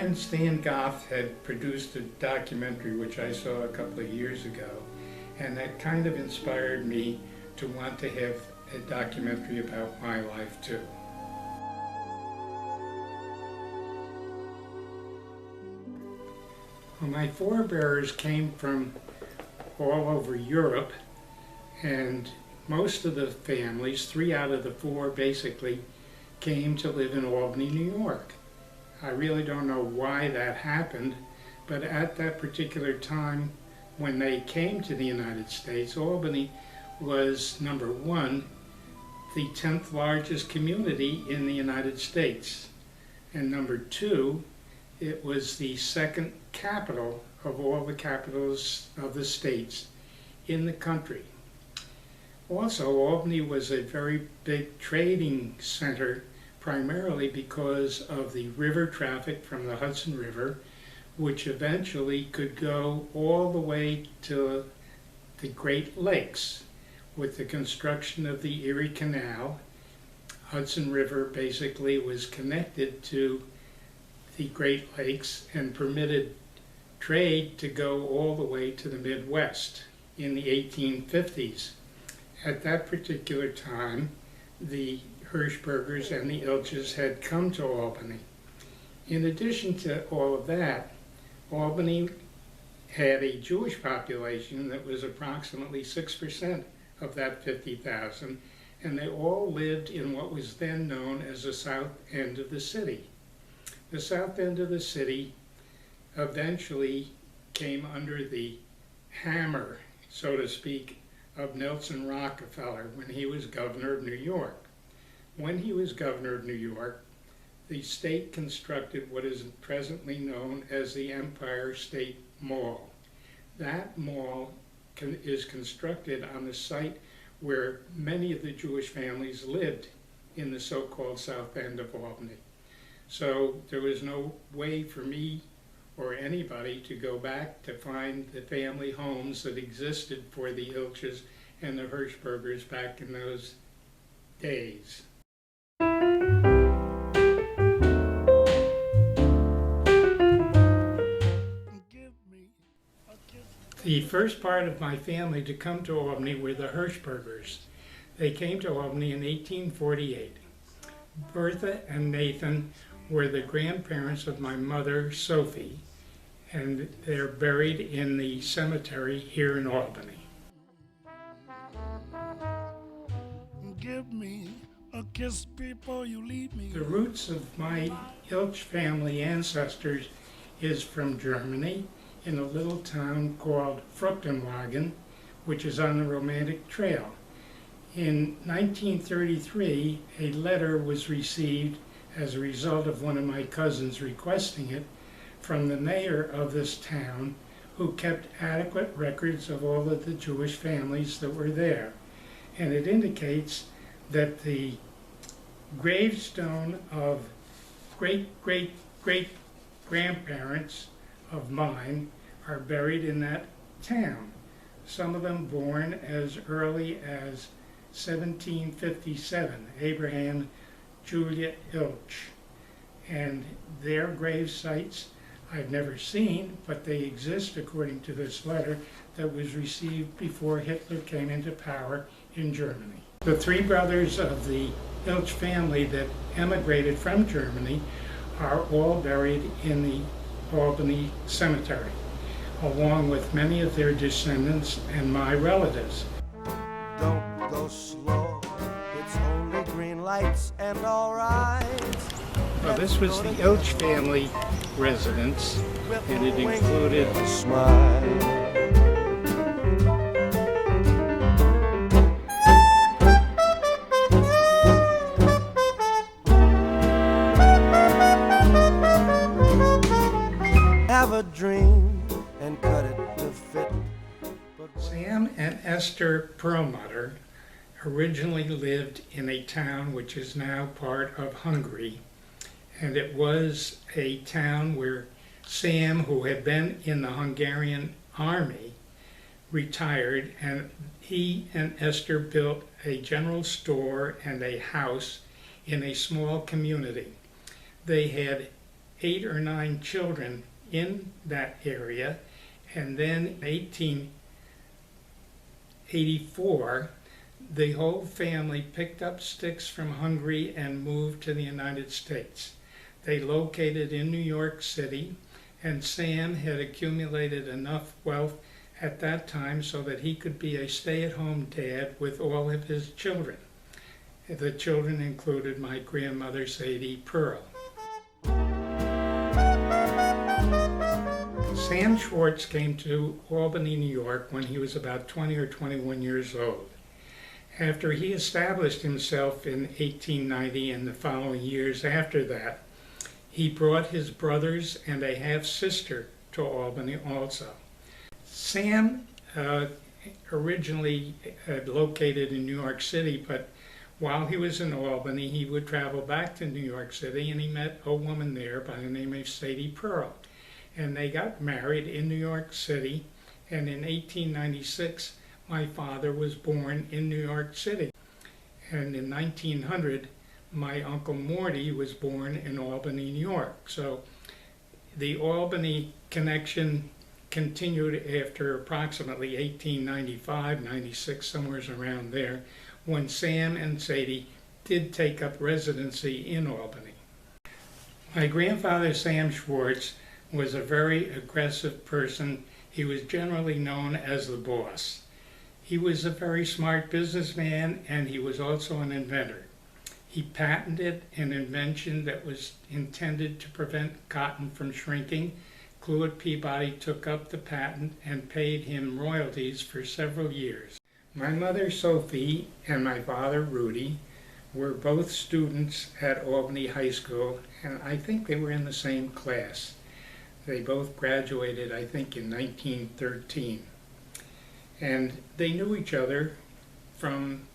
friend Stan Goff had produced a documentary which I saw a couple of years ago, and that kind of inspired me to want to have a documentary about my life too. Well, my forebears came from all over Europe, and most of the families, 3 out of the 4 basically, came to live in Albany, New York. I really don't know why that happened, but at that particular time when they came to the United States, Albany was, number 1, the 10th largest community in the United States, and number 2, it was the 2nd capital of all the capitals of the states in the country. Also, Albany was a very big trading center, primarily because of the river traffic from the Hudson River, which eventually could go all the way to the Great Lakes. With the construction of the Erie Canal, Hudson River basically was connected to the Great Lakes and permitted trade to go all the way to the Midwest in the 1850s. At that particular time, the Hirschbergers and the Ilches had come to Albany. In addition to all of that, Albany had a Jewish population that was approximately 6% of that 50,000, and they all lived in what was then known as the south end of the city. The south end of the city eventually came under the hammer, so to speak, of Nelson Rockefeller when he was governor of New York. When he was governor of New York, the state constructed what is presently known as the Empire State Mall. That mall is constructed on the site where many of the Jewish families lived in the so-called south end of Albany. So there was no way for me or anybody to go back to find the family homes that existed for the Ilches and the Hirschbergers back in those days. The first part of my family to come to Albany were the Hirschbergers. They came to Albany in 1848. Bertha and Nathan were the grandparents of my mother, Sophie, and they're buried in the cemetery here in Albany. Give me a kiss before you leave me. The roots of my Ilch family ancestors is from Germany, in a little town called Fruchtenwagen, which is on the Romantic Trail. In 1933, a letter was received as a result of one of my cousins requesting it from the mayor of this town, who kept adequate records of all of the Jewish families that were there. And it indicates that the gravestone of great-great-great-grandparents of mine are buried in that town. Some of them born as early as 1757, Abraham Julia Ilch. And their grave sites I've never seen, but they exist according to this letter that was received before Hitler came into power in Germany. The 3 brothers of the Ilch family that emigrated from Germany are all buried in the Albany Cemetery, along with many of their descendants and my relatives. Don't go slow, it's only green lights and all right. Well, this was the Ilch family residence, and it included a smile. Have a dream and cut it to fit. Sam and Esther Perlmutter originally lived in a town which is now part of Hungary, and it was a town where Sam, who had been in the Hungarian army, retired, and he and Esther built a general store and a house in a small community. They had 8 or 9 children in that area, and then in 1884, the whole family picked up sticks from Hungary and moved to the United States. They located in New York City, and Sam had accumulated enough wealth at that time so that he could be a stay-at-home dad with all of his children. The children included my grandmother, Sadie Pearl. Sam Schwartz came to Albany, New York when he was about 20 or 21 years old. After he established himself in 1890 and the following years after that, he brought his brothers and a half-sister to Albany also. Sam originally located in New York City, but while he was in Albany, he would travel back to New York City, and he met a woman there by the name of Sadie Pearl. And they got married in New York City, and in 1896, my father was born in New York City. And in 1900, my Uncle Morty was born in Albany, New York. So the Albany connection continued after approximately 1895, 96, somewhere around there, when Sam and Sadie did take up residency in Albany. My grandfather, Sam Schwartz, was a very aggressive person. He was generally known as the boss. He was a very smart businessman, and he was also an inventor. He patented an invention that was intended to prevent cotton from shrinking. Clewood Peabody took up the patent and paid him royalties for several years. My mother, Sophie, and my father, Rudy, were both students at Albany High School, and I think they were in the same class. They both graduated, I think, in 1913. And they knew each other from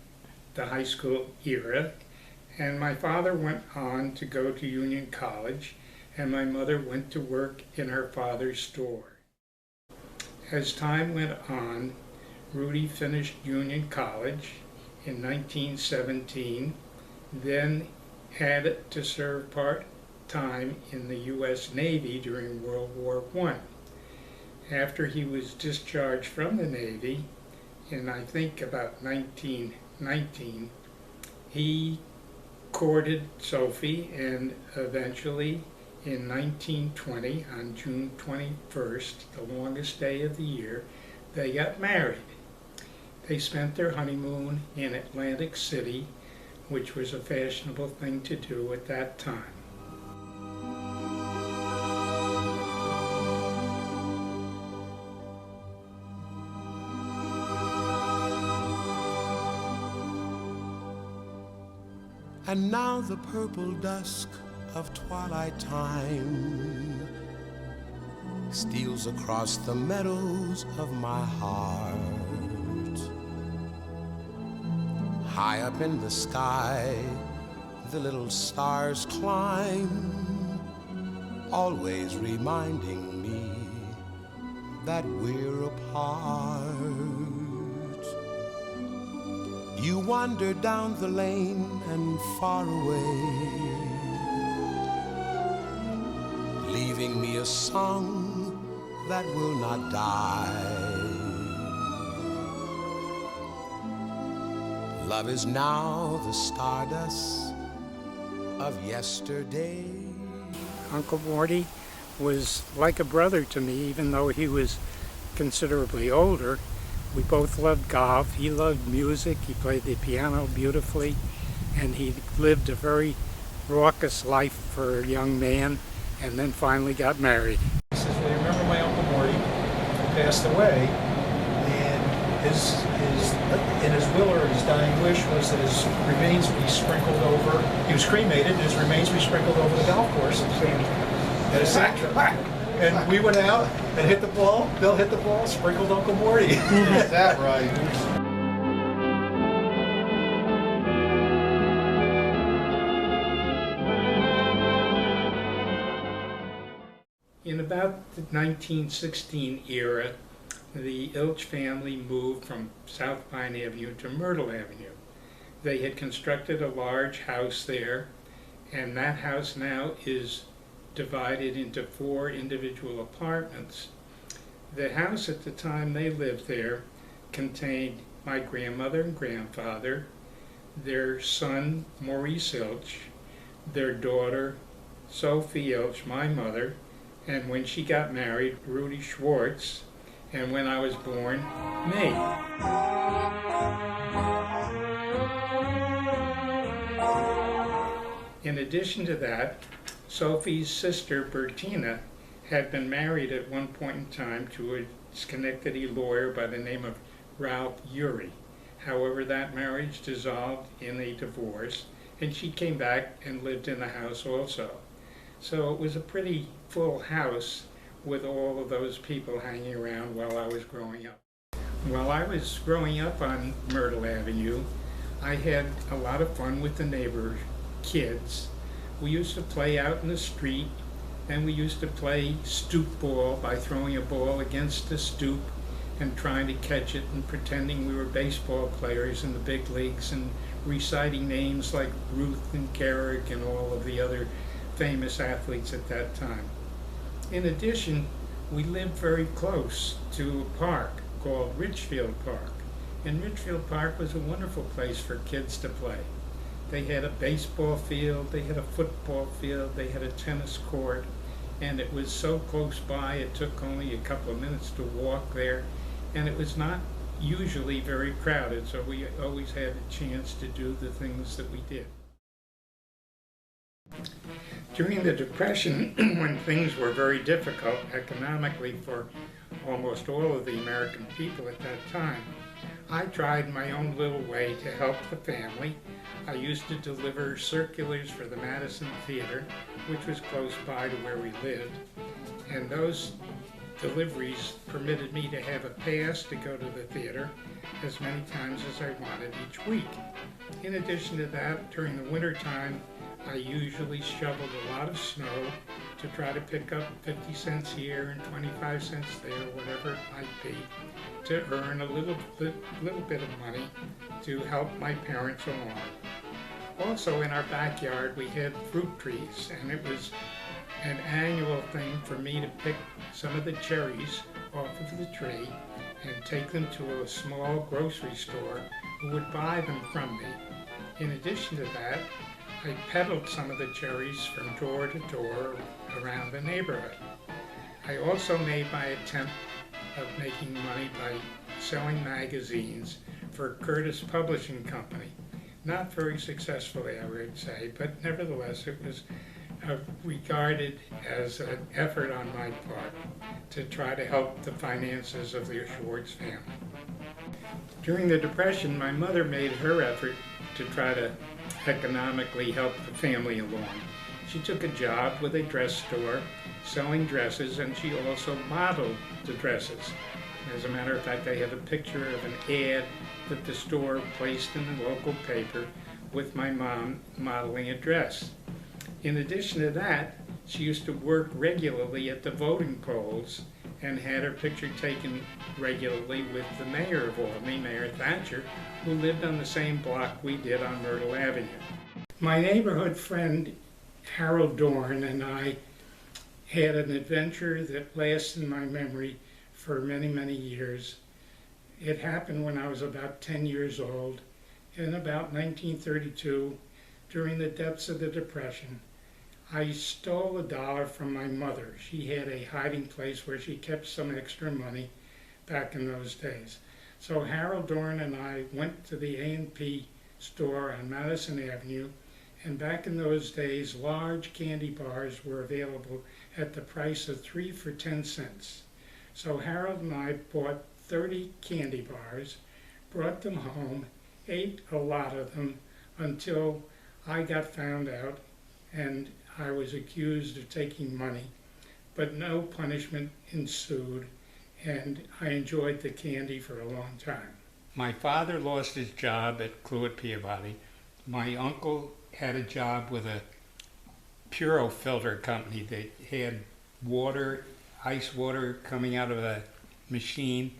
the high school era, and my father went on to go to Union College, and my mother went to work in her father's store. As time went on, Rudy finished Union College in 1917, then had to serve part-time in the U.S. Navy during World War I. After he was discharged from the Navy, in I think about 1919, he courted Sophie, and eventually in 1920, on June 21st, the longest day of the year, they got married. They spent their honeymoon in Atlantic City, which was a fashionable thing to do at that time. And now the purple dusk of twilight time steals across the meadows of my heart. High up in the sky, the little stars climb, always reminding me that we're apart. You wander down the lane and far away, leaving me a song that will not die. Love is now the stardust of yesterday. Uncle Morty was like a brother to me, even though he was considerably older. We both loved golf. He loved music. He played the piano beautifully, and he lived a very raucous life for a young man, and then finally got married. He says, well, you remember my Uncle Morty who passed away, and in his will or his dying wish was that his remains be sprinkled over. He was cremated, and his remains be sprinkled over the golf course at a sanctuary. And we went out and hit the ball. Bill hit the ball, sprinkled Uncle Morty. Is that right? In about the 1916 era, the Ilch family moved from South Pine Avenue to Myrtle Avenue. They had constructed a large house there, and that house now is divided into 4 individual apartments. The house at the time they lived there contained my grandmother and grandfather, their son Maurice Ilch, their daughter Sophie Ilch, my mother, and when she got married, Rudy Schwartz, and when I was born, me. In addition to that, Sophie's sister Bertina had been married at one point in time to a Schenectady lawyer by the name of Ralph Urey. However, that marriage dissolved in a divorce, and she came back and lived in the house also. So it was a pretty full house with all of those people hanging around while I was growing up. While I was growing up on Myrtle Avenue, I had a lot of fun with the neighbor kids. We used to play out in the street, and we used to play stoop ball by throwing a ball against the stoop and trying to catch it and pretending we were baseball players in the big leagues and reciting names like Ruth and Gehrig and all of the other famous athletes at that time. In addition, we lived very close to a park called Richfield Park. And Richfield Park was a wonderful place for kids to play. They had a baseball field, they had a football field, they had a tennis court, and it was so close by it took only a couple of minutes to walk there, and it was not usually very crowded, so we always had a chance to do the things that we did. During the Depression, when things were very difficult economically for almost all of the American people at that time, I tried my own little way to help the family. I used to deliver circulars for the Madison Theater, which was close by to where we lived, and those deliveries permitted me to have a pass to go to the theater as many times as I wanted each week. In addition to that, during the winter time, I usually shoveled a lot of snow to try to pick up 50 cents here and 25 cents there, whatever it might be, to earn a little bit of money to help my parents along. Also in our backyard we had fruit trees, and it was an annual thing for me to pick some of the cherries off of the tree and take them to a small grocery store who would buy them from me. In addition to that, I peddled some of the cherries from door to door around the neighborhood. I also made my attempt of making money by selling magazines for Curtis Publishing Company. Not very successfully, I would say, but nevertheless it was regarded as an effort on my part to try to help the finances of the Schwartz family. During the Depression, my mother made her effort to try to economically help the family along. She took a job with a dress store selling dresses, and she also modeled the dresses. As a matter of fact, I have a picture of an ad that the store placed in the local paper with my mom modeling a dress. In addition to that, she used to work regularly at the voting polls and had her picture taken regularly with the mayor of Albany, Mayor Thatcher, who lived on the same block we did on Myrtle Avenue. My neighborhood friend Harold Dorn and I had an adventure that lasts in my memory for many, many years. It happened when I was about 10 years old in about 1932, during the depths of the Depression. I stole $1 from my mother. She had a hiding place where she kept some extra money back in those days. So Harold Dorn and I went to the A&P store on Madison Avenue, and back in those days, large candy bars were available at the price of 3 for 10 cents. So Harold and I bought 30 candy bars, brought them home, ate a lot of them until I got found out and I was accused of taking money, but no punishment ensued, and I enjoyed the candy for a long time. My father lost his job at Cluett Peabody. My uncle had a job with a Puro filter company that had water, ice water coming out of a machine,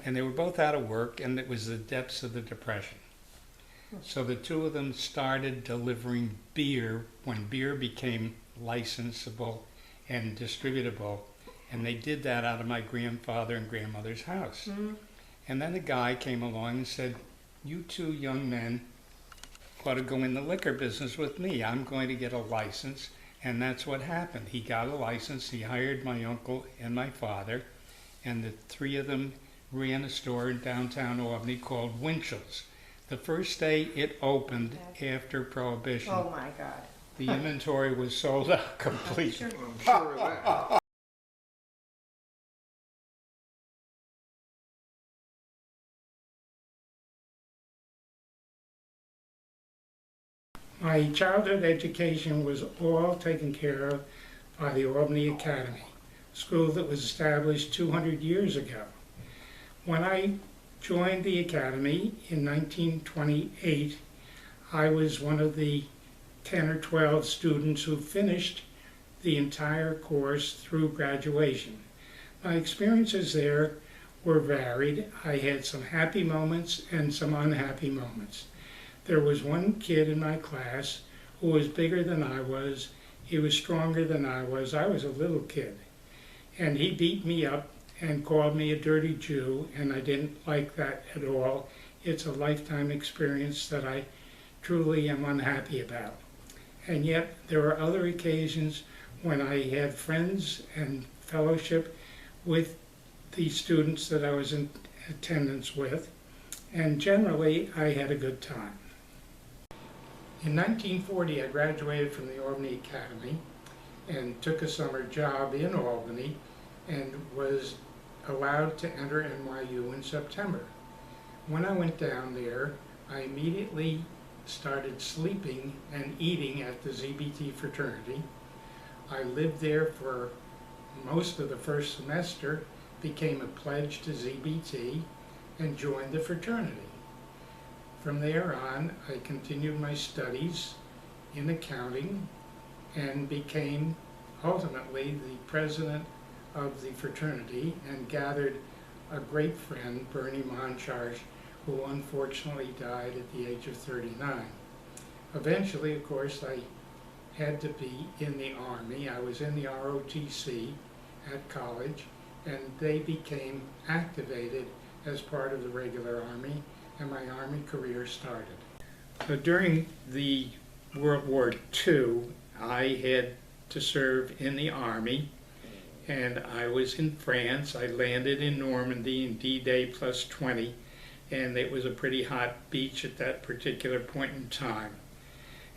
and they were both out of work, and it was the depths of the Depression. So the two of them started delivering beer when beer became licensable and distributable. And they did that out of my grandfather and grandmother's house. And then a guy came along and said, "You two young men ought to go in the liquor business with me. I'm going to get a license." And that's what happened. He got a license. He hired my uncle and my father, and the three of them ran a store in downtown Albany called Winchell's. The first day it opened after Prohibition, Oh my God. the inventory was sold out completely. I'm sure of that. My childhood education was all taken care of by the Albany Academy, a school that was established 200 years ago. When I joined the Academy in 1928, I was one of the 10 or 12 students who finished the entire course through graduation. My experiences there were varied. I had some happy moments and some unhappy moments. There was one kid in my class who was bigger than I was. He was stronger than I was. I was a little kid. And he beat me up and called me a dirty Jew, and I didn't like that at all. It's a lifetime experience that I truly am unhappy about. And yet there were other occasions when I had friends and fellowship with the students that I was in attendance with, and generally I had a good time. In 1940, I graduated from the Albany Academy and took a summer job in Albany and was allowed to enter NYU in September. When I went down there, I immediately started sleeping and eating at the ZBT fraternity. I lived there for most of the first semester, became a pledge to ZBT, and joined the fraternity. From there on, I continued my studies in accounting and became ultimately the president of the fraternity and gathered a great friend, Bernie Moncharge, who unfortunately died at the age of 39. Eventually, of course, I had to be in the Army. I was in the ROTC at college, and they became activated as part of the regular Army, and my Army career started. So during the World War II, I had to serve in the Army, and I was in France. I landed in Normandy in D-Day plus 20, and it was a pretty hot beach at that particular point in time.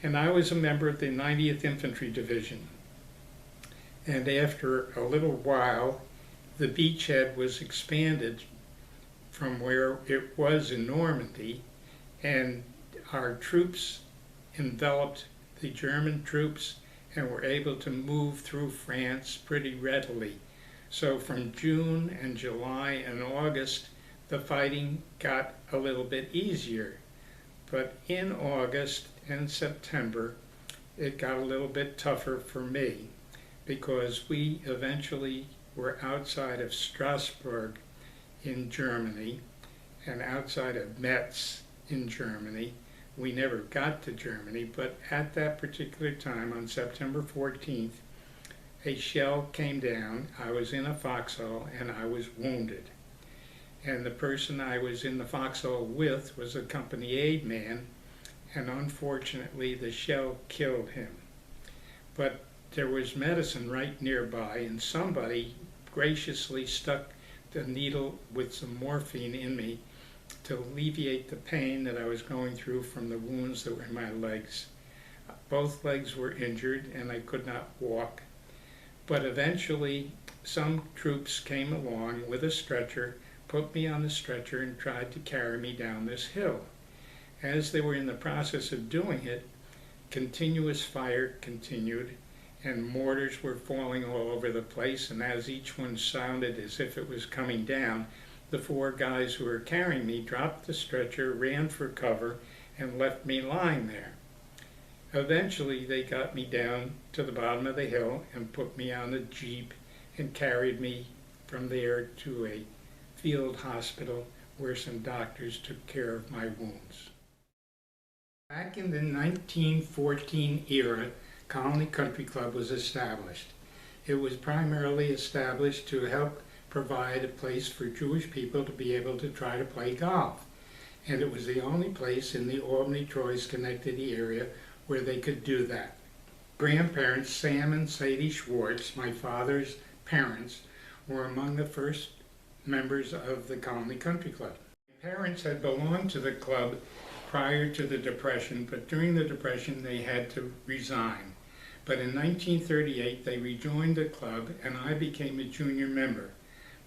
And I was a member of the 90th Infantry Division. And after a little while, the beachhead was expanded from where it was in Normandy, and our troops enveloped the German troops and were able to move through France pretty readily. So from June and July and August, the fighting got a little bit easier. But in August and September, it got a little bit tougher for me because we eventually were outside of Strasbourg in Germany and outside of Metz in Germany. We never got to Germany, but at that particular time, on September 14th, a shell came down. I was in a foxhole and I was wounded. And the person I was in the foxhole with was a company aide man, and unfortunately the shell killed him. But there was medicine right nearby, and somebody graciously stuck the needle with some morphine in me to alleviate the pain that I was going through from the wounds that were in my legs. Both legs were injured and I could not walk. But eventually some troops came along with a stretcher, put me on the stretcher and tried to carry me down this hill. As they were in the process of doing it, continuous fire continued and mortars were falling all over the place, and as each one sounded as if it was coming down, the four guys who were carrying me dropped the stretcher, ran for cover, and left me lying there. Eventually they got me down to the bottom of the hill and put me on a jeep and carried me from there to a field hospital where some doctors took care of my wounds. Back in the 1914 era, Colony Country Club was established. It was primarily established to help provide a place for Jewish people to be able to try to play golf. And it was the only place in the Albany, Troy, Schenectady area where they could do that. Grandparents, Sam and Sadie Schwartz, my father's parents, were among the first members of the Colony Country Club. My parents had belonged to the club prior to the Depression, but during the Depression they had to resign. But in 1938 they rejoined the club and I became a junior member.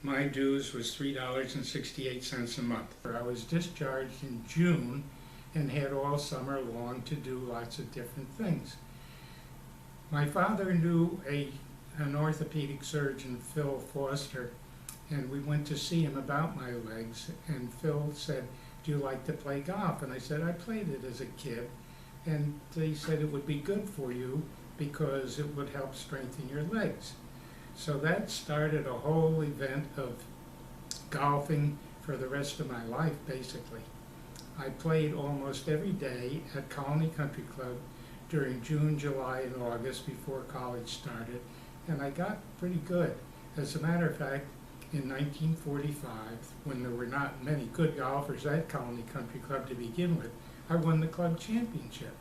My dues was $3.68 a month. I was discharged in June and had all summer long to do lots of different things. My father knew an orthopedic surgeon, Phil Foster, and we went to see him about my legs, and Phil said, "Do you like to play golf?" And I said, "I played it as a kid." And he said it would be good for you because it would help strengthen your legs. So that started a whole event of golfing for the rest of my life, basically. I played almost every day at Colony Country Club during June, July, and August before college started, and I got pretty good. As a matter of fact, in 1945, when there were not many good golfers at Colony Country Club to begin with, I won the club championship.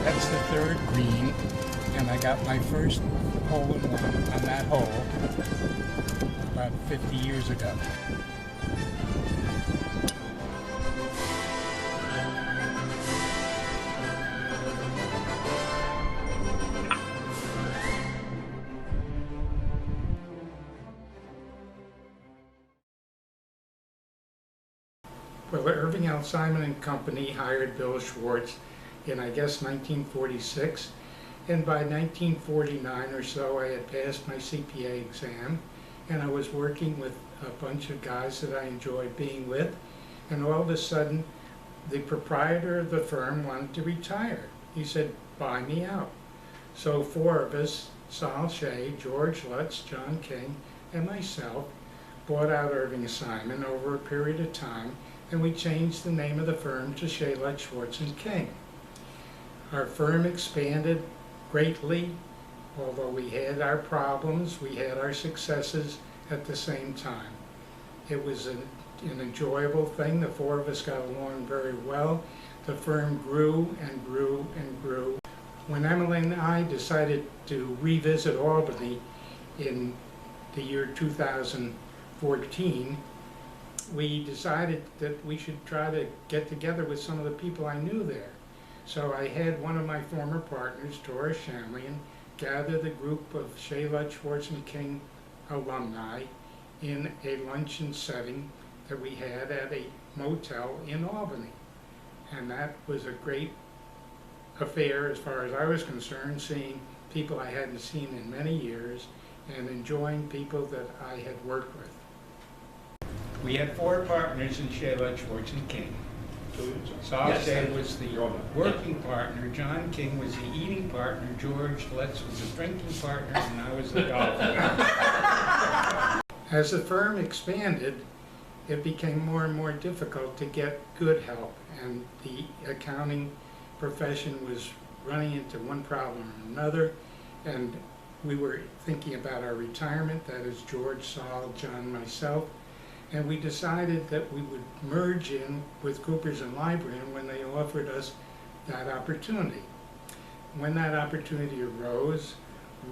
That's the third green, and I got my first hole-in-one on that hole about 50 years ago. Well, Irving L. Simon and Company hired Bill Schwartz in, I guess, 1946, and by 1949 or so I had passed my CPA exam, and I was working with a bunch of guys that I enjoyed being with, and all of a sudden the proprietor of the firm wanted to retire. He said, "Buy me out." So four of us, Sal Shea, George Lutz, John King, and myself, bought out Irving Simon over a period of time, and we changed the name of the firm to Shea, Lutz, Schwartz & King. Our firm expanded greatly. Although we had our problems, we had our successes at the same time. It was an enjoyable thing. The four of us got along very well. The firm grew and grew and grew. When Emily and I decided to revisit Albany in the year 2014, we decided that we should try to get together with some of the people I knew there. So I had one of my former partners, Doris Shamlian, gather the group of Shea, Lutz, Schwartz & King alumni in a luncheon setting that we had at a motel in Albany. And that was a great affair as far as I was concerned, seeing people I hadn't seen in many years and enjoying people that I had worked with. We had four partners in Shea, Lutz, Schwartz & King. Sal Shea was the working partner, John King was the eating partner, George Lutz was the drinking partner, and I was the golfer. As the firm expanded, it became more and more difficult to get good help, and the accounting profession was running into one problem or another, and we were thinking about our retirement, that is George, Sal, John, myself, and we decided that we would merge in with Coopers and Lybrand when they offered us that opportunity. When that opportunity arose,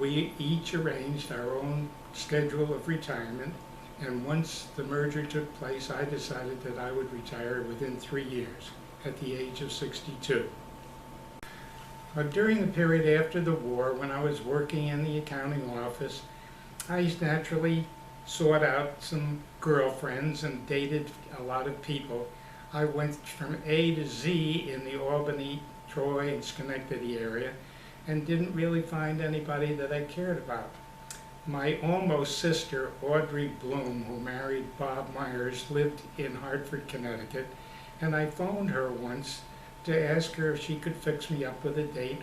we each arranged our own schedule of retirement, And once the merger took place, I decided that I would retire within 3 years at the age of 62. But during the period after the war, when I was working in the accounting office, I naturally sought out some girlfriends and dated a lot of people. I went from A to Z in the Albany, Troy, and Schenectady area and didn't really find anybody that I cared about. My almost sister, Audrey Bloom, who married Bob Myers, lived in Hartford, Connecticut, and I phoned her once to ask her if she could fix me up with a date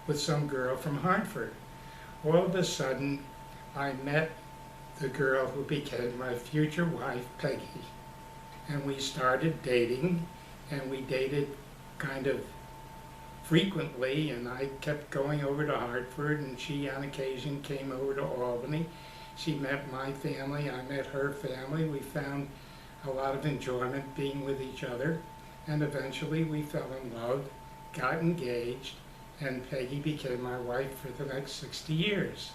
with some girl from Hartford. All of a sudden, I met the girl who became my future wife, Peggy, and we started dating, and we dated kind of frequently, and I kept going over to Hartford, and she on occasion came over to Albany. She met my family, I met her family. We found a lot of enjoyment being with each other, and eventually we fell in love, got engaged, and Peggy became my wife for the next 60 years.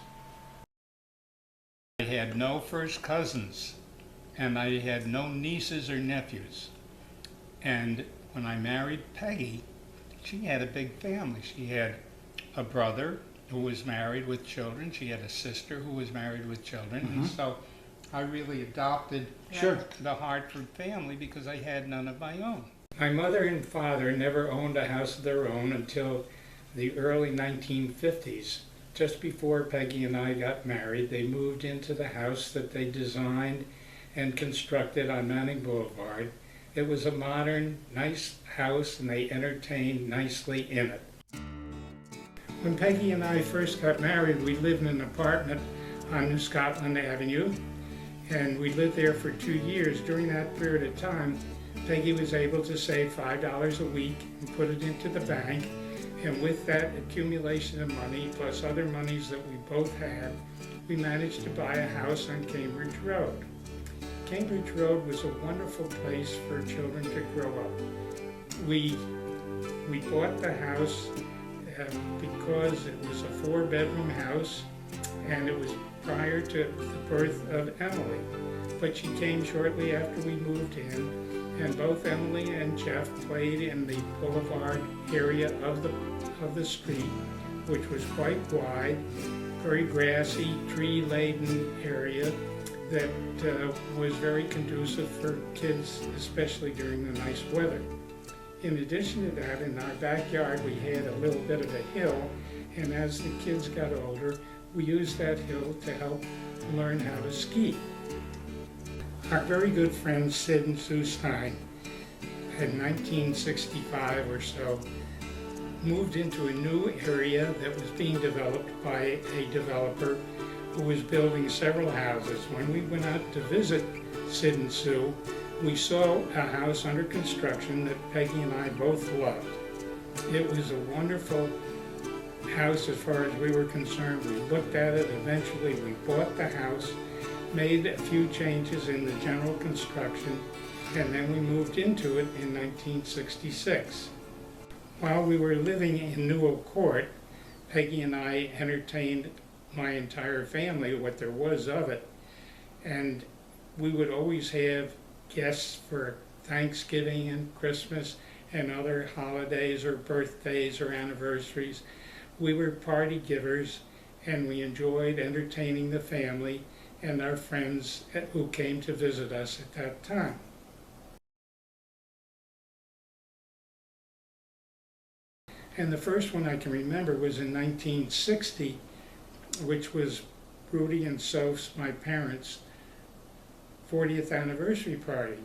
I had no first cousins, and I had no nieces or nephews. And when I married Peggy, she had a big family. She had a brother who was married with children. She had a sister who was married with children. And so I really adopted the Hartford family because I had none of my own. My mother and father never owned a house of their own until the early 1950s. Just before Peggy and I got married, they moved into the house that they designed and constructed on Manning Boulevard. It was a modern, nice house, and they entertained nicely in it. When Peggy and I first got married, we lived in an apartment on New Scotland Avenue, and we lived there for 2 years. During that period of time, Peggy was able to save $5 a week and put it into the bank, and with that accumulation of money, plus other monies that we both had, we managed to buy a house on Cambridge Road. Cambridge Road was a wonderful place for children to grow up. We bought the house because it was a 4-bedroom house, and it was prior to the birth of Emily. But she came shortly after we moved in, and both Emily and Jeff played in the boulevard area of the street, which was quite wide, very grassy, tree-laden area that was very conducive for kids, especially during the nice weather. In addition to that, in our backyard we had a little bit of a hill, and as the kids got older, we used that hill to help learn how to ski. Our very good friends Sid and Sue Stein, in 1965 or so, moved into a new area that was being developed by a developer who was building several houses. When we went out to visit Sid and Sue, we saw a house under construction that Peggy and I both loved. It was a wonderful house as far as we were concerned. We looked at it, eventually we bought the house, made a few changes in the general construction, and then we moved into it in 1966. While we were living in Newell Court, Peggy and I entertained my entire family, what there was of it, and we would always have guests for Thanksgiving and Christmas and other holidays or birthdays or anniversaries. We were party givers, and we enjoyed entertaining the family and our friends who came to visit us at that time. And the first one I can remember was in 1960, which was Rudy and Soph's, my parents' 40th anniversary party.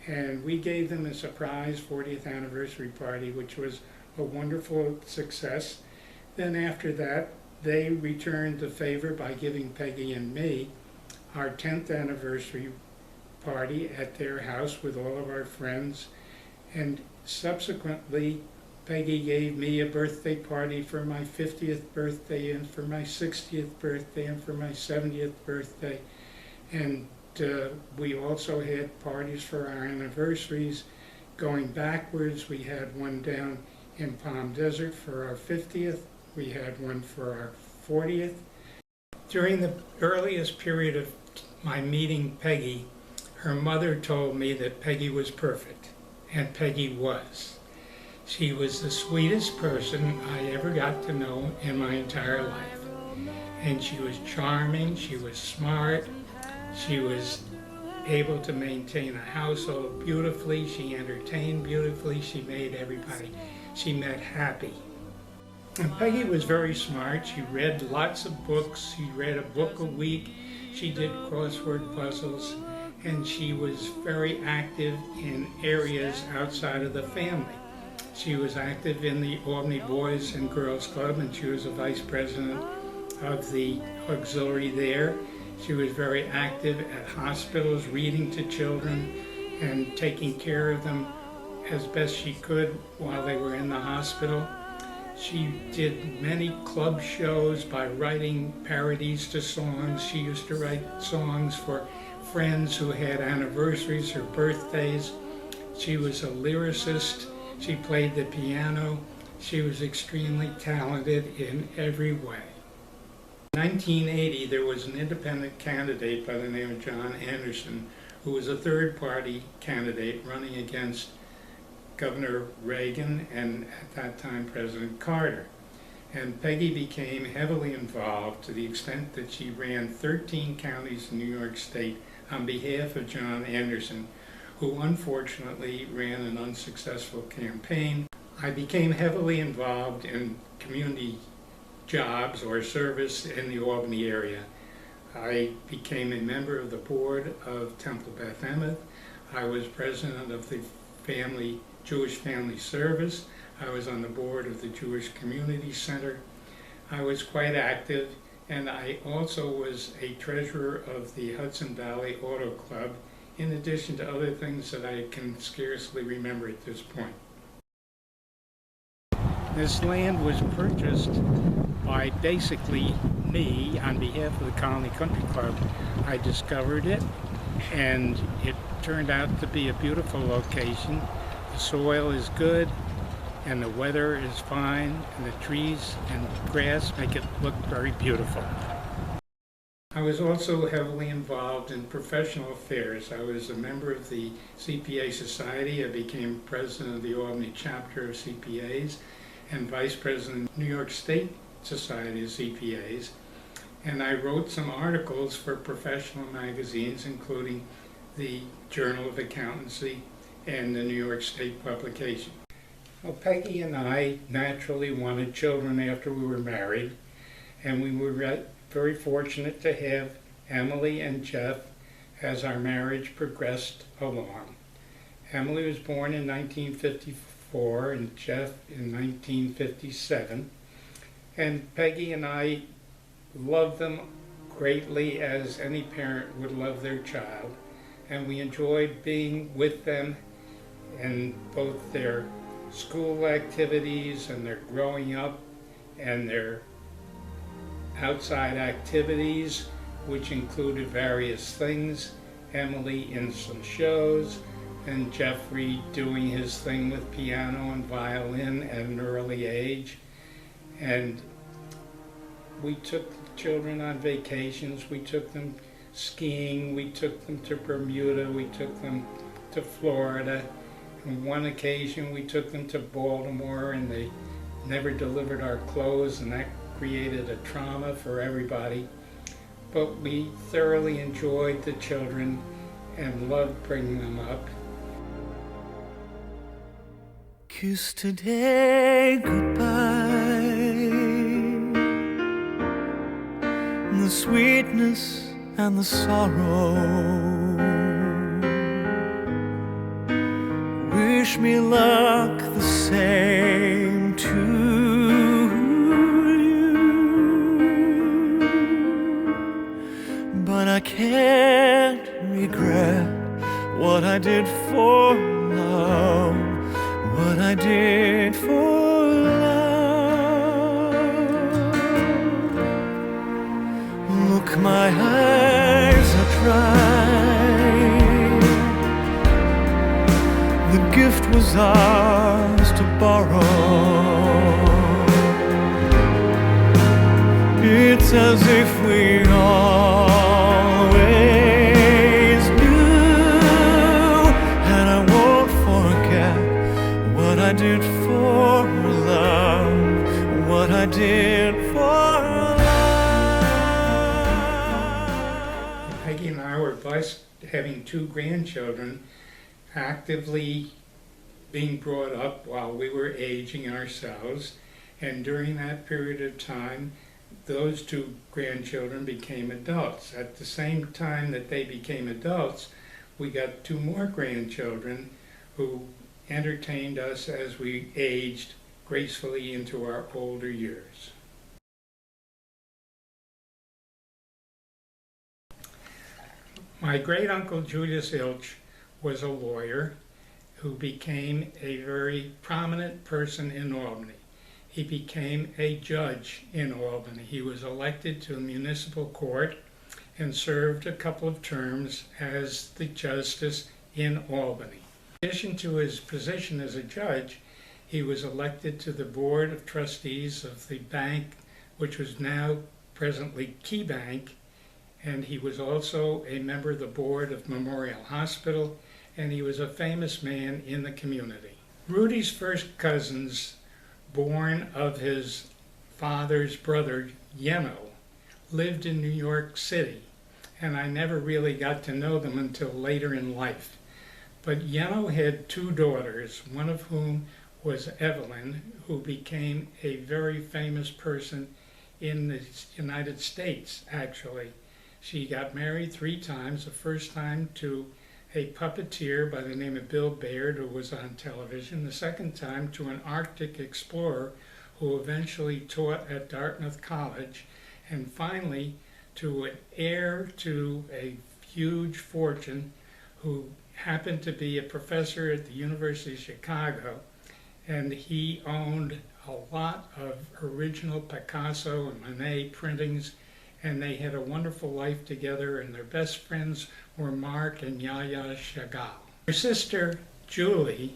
And we gave them a surprise 40th anniversary party, which was a wonderful success. Then after that, they returned the favor by giving Peggy and me our 10th anniversary party at their house with all of our friends. And subsequently, Peggy gave me a birthday party for my 50th birthday and for my 60th birthday and for my 70th birthday. And we also had parties for our anniversaries. Going backwards, we had one down in Palm Desert for our 50th. We had one for our 40th. During the earliest period of my meeting Peggy, her mother told me that Peggy was perfect, and Peggy was. She was the sweetest person I ever got to know in my entire life. And she was charming, she was smart, she was able to maintain a household beautifully, she entertained beautifully, she made everybody she met happy. And Peggy was very smart. She read lots of books. She read a book a week. She did crossword puzzles, and she was very active in areas outside of the family. She was active in the Albany Boys and Girls Club, and she was a vice president of the auxiliary there. She was very active at hospitals, reading to children and taking care of them as best she could while they were in the hospital. She did many club shows by writing parodies to songs. She used to write songs for friends who had anniversaries or birthdays. She was a lyricist. She played the piano. She was extremely talented in every way. In 1980, there was an independent candidate by the name of John Anderson, who was a third-party candidate running against Governor Reagan and at that time President Carter. And Peggy became heavily involved to the extent that she ran 13 counties in New York State on behalf of John Anderson, who unfortunately ran an unsuccessful campaign. I became heavily involved in community jobs or service in the Albany area. I became a member of the board of Temple Beth Emeth. I was president of the Jewish Family Service. I was on the board of the Jewish Community Center. I was quite active, and I also was a treasurer of the Hudson Valley Auto Club, in addition to other things that I can scarcely remember at this point. This land was purchased by basically me on behalf of the Colony Country Club. I discovered it, and it turned out to be a beautiful location. The soil is good, and the weather is fine, and the trees and grass make it look very beautiful. I was also heavily involved in professional affairs. I was a member of the CPA Society. I became president of the Albany chapter of CPAs and vice president of the New York State Society of CPAs. And I wrote some articles for professional magazines, including the Journal of Accountancy and the New York State publication. Well, Peggy and I naturally wanted children after we were married, and we were very fortunate to have Emily and Jeff as our marriage progressed along. Emily was born in 1954 and Jeff in 1957, and Peggy and I loved them greatly as any parent would love their child, and we enjoyed being with them in both their school activities and their growing up and their outside activities, which included various things. Emily in some shows, and Jeffrey doing his thing with piano and violin at an early age. And we took the children on vacations. We took them skiing. We took them to Bermuda. We took them to Florida. On one occasion we took them to Baltimore, and they never delivered our clothes, and that created a trauma for everybody. But we thoroughly enjoyed the children and loved bringing them up. Kiss today goodbye, the sweetness and the sorrow. Wish me luck the same to you, but I can't regret what I did for love, what I did for love. Look, my eyes are dry. The gift was ours to borrow. It's as if we always for love, what I did for love. Peggy and I were blessed having 2 grandchildren actively being brought up while we were aging ourselves, and during that period of time those 2 grandchildren became adults. At the same time that they became adults, we got 2 more grandchildren who entertained us as we aged gracefully into our older years. My great-uncle Julius Ilch was a lawyer who became a very prominent person in Albany. He became a judge in Albany. He was elected to a municipal court and served a couple of terms as the justice in Albany. In addition to his position as a judge, he was elected to the board of trustees of the bank, which was now presently Key Bank, and he was also a member of the board of Memorial Hospital, and he was a famous man in the community. Rudy's first cousins, born of his father's brother, Yeno, lived in New York City, and I never really got to know them until later in life. But Yeno had 2 daughters, one of whom was Evelyn, who became a very famous person in the United States, actually. She got married 3 times, the first time to a puppeteer by the name of Bill Baird, who was on television, the second time to an Arctic explorer who eventually taught at Dartmouth College, and finally to an heir to a huge fortune who happened to be a professor at the University of Chicago, and he owned a lot of original Picasso and Monet printings, and they had a wonderful life together, and their best friends were Mark and Yaya Chagall. Her sister, Julie,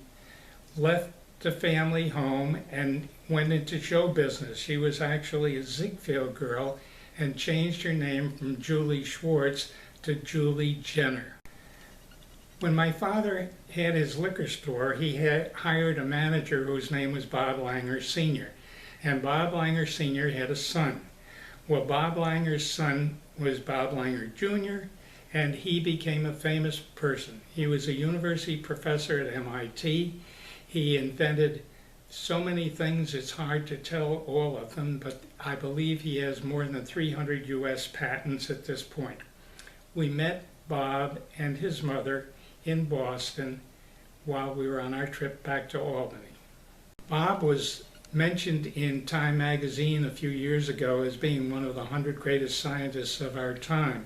left the family home and went into show business. She was actually a Ziegfeld girl and changed her name from Julie Schwartz to Julie Jenner. When my father had his liquor store, he had hired a manager whose name was Bob Langer Sr., and Bob Langer Sr. had a son. Well, Bob Langer's son was Bob Langer Jr., and he became a famous person. He was a university professor at MIT. He invented so many things, it's hard to tell all of them, but I believe he has more than 300 US patents at this point. We met Bob and his mother in Boston while we were on our trip back to Albany. Bob was mentioned in Time magazine a few years ago as being one of the 100 greatest scientists of our time.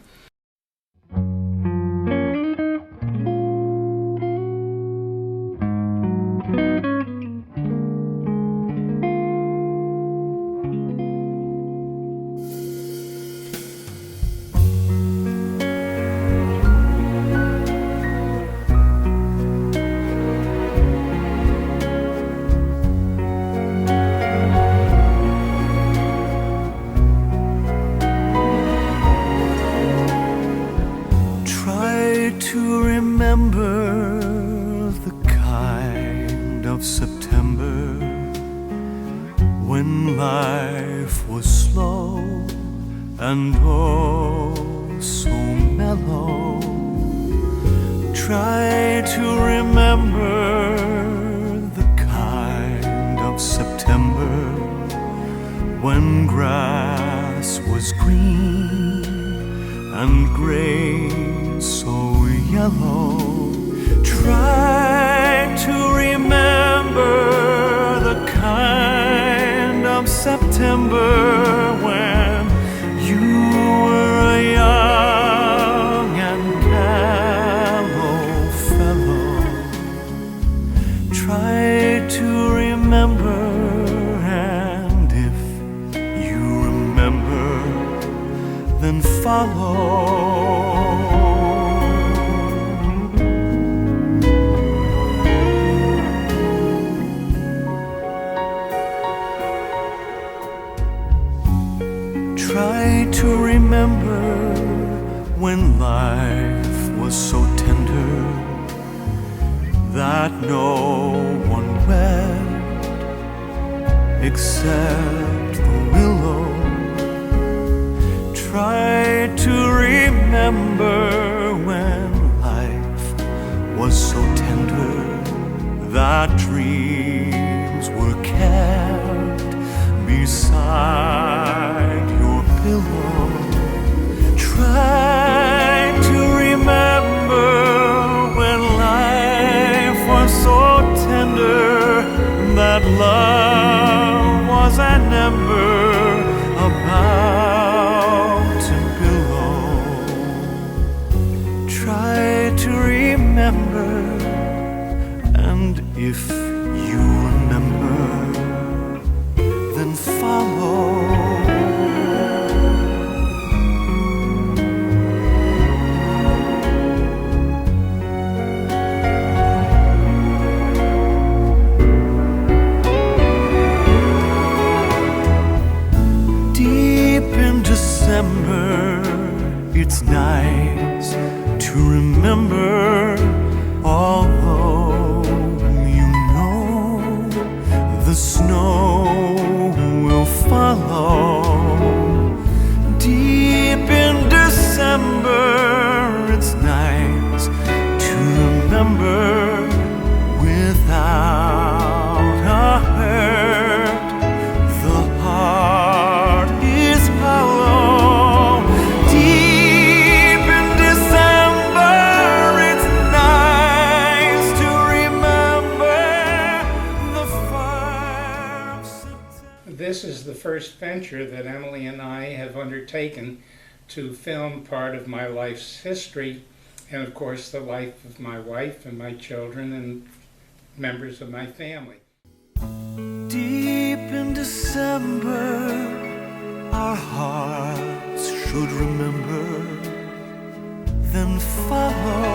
To remember the kind of September when life was slow and oh so mellow. Try to remember the kind of September when grass was green and grain so yellow. Try to remember the kind of September when you were a young and callow fellow. Try to remember, and if you remember, then follow. Try to remember when life was so tender that no one wept except the willow. Try to remember when life was so tender that dreams were kept beside your pillow. Try to remember when life was so tender that love was an ember about to billow. Try to remember, and if you remember, then follow. December, it's nice to remember, although you know the snow will follow. Deep in December, it's nice to remember without a hurt. The heart is hollow. Deep in December, it's nice to remember the fire of September. This is the first venture that Emily and I have undertaken to film part of my life's history, and of course the life of my wife and my children and members of my family. Deep in December, our hearts should remember, then follow.